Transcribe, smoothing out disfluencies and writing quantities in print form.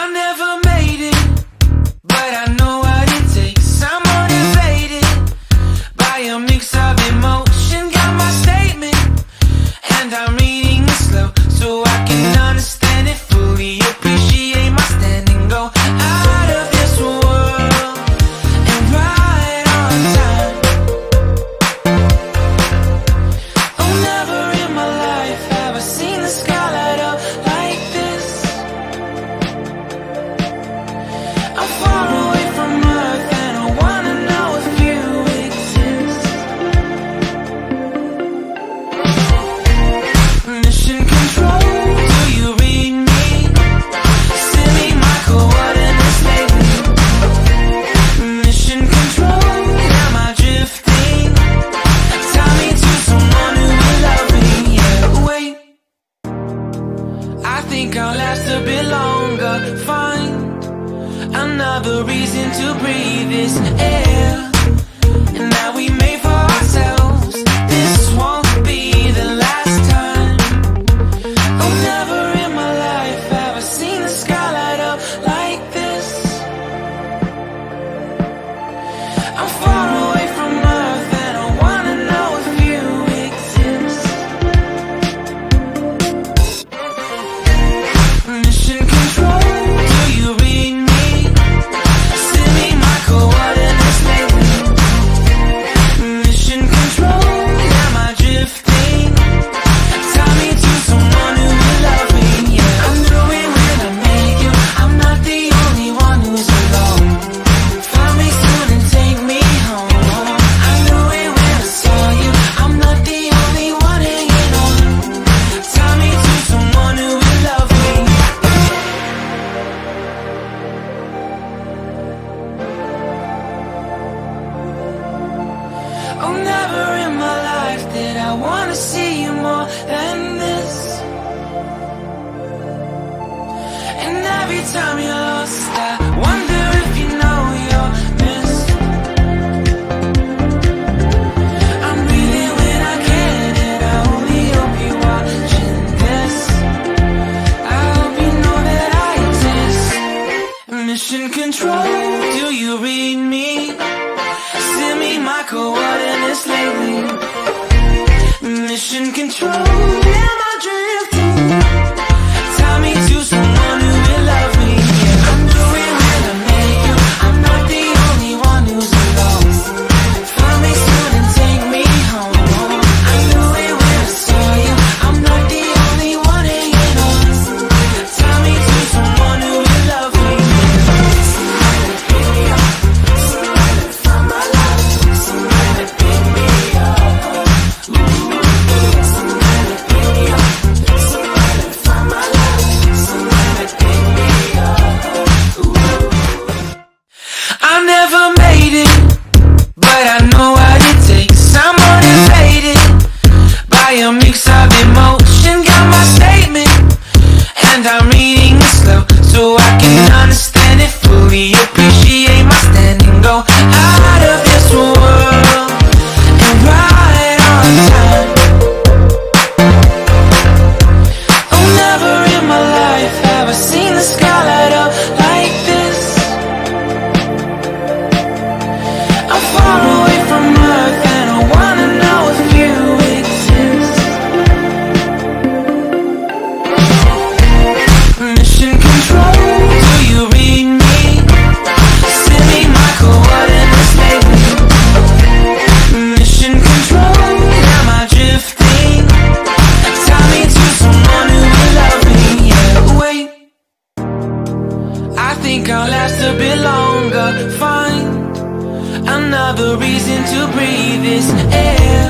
I never made it, but I know what it takes. I'm motivated by a mix of emotion. Got my statement, and I'm reading it slow so I can understand it fully. Appreciate my standing, go out of this world and right on time. Oh, never in my life have I seen the sky light up like this. I'm far away from Earth and I wanna know if you exist. Mission control, do you read me? Send me my coordinates lately. Mission control, am I drifting? Tie me to someone who will love me. Yeah, wait, I think I'll last a bit longer. Find another reason to breathe this air, and that we made for ourselves. This won't be the last time. Oh, never in my life have I seen the sky light up like this. I'm far away from Earth and I wanna know if you exist. Mission control, do you read me? Send me my coordinates lately. Mission control, am I drifting? Tie me to someone who will love me. Yeah, I knew it when I met you. I'm not the only one who's alone. Find me soon and take me home. I knew it when I saw you. I'm not the only one hanging on. Tie me to someone who will love me. Oh, never in my life did I wanna see you more than this. And every time you're lost, I wonder if you know you're missed. I'm breathing when I can, and I only hope you're watching this. I hope you know that I exist. Mission control, do you read me? Send me my coordinates lately. Mission control, am I drifting? Tie me to someone who will love me. Yeah, I knew it when I met you. I'm not the only one who's alone. Find me soon and take me home. I knew it when I saw you. I'm not the only one hanging on. Tie me to someone who will love me. Somebody pick me up. Somebody find my love. Somebody pick me up. Somebody pick me up. Somebody find my love. Somebody pick me up. I never made it, but I know what it takes. I'm motivated by a mix of emotion. Got my statement, and I'm reading it slow so I can understand it fully. Appreciate my standing, go out of this world and right on time. Oh, never in my life have I seen the sky light up like this. I'm far away from Earth and I wanna know if you exist. Mission control, do you read me? Send me my coordinates lately. Mission control, am I drifting? Tie me to someone who will love me. Yeah, wait, I think I'll last a bit longer. Find another reason to breathe this air.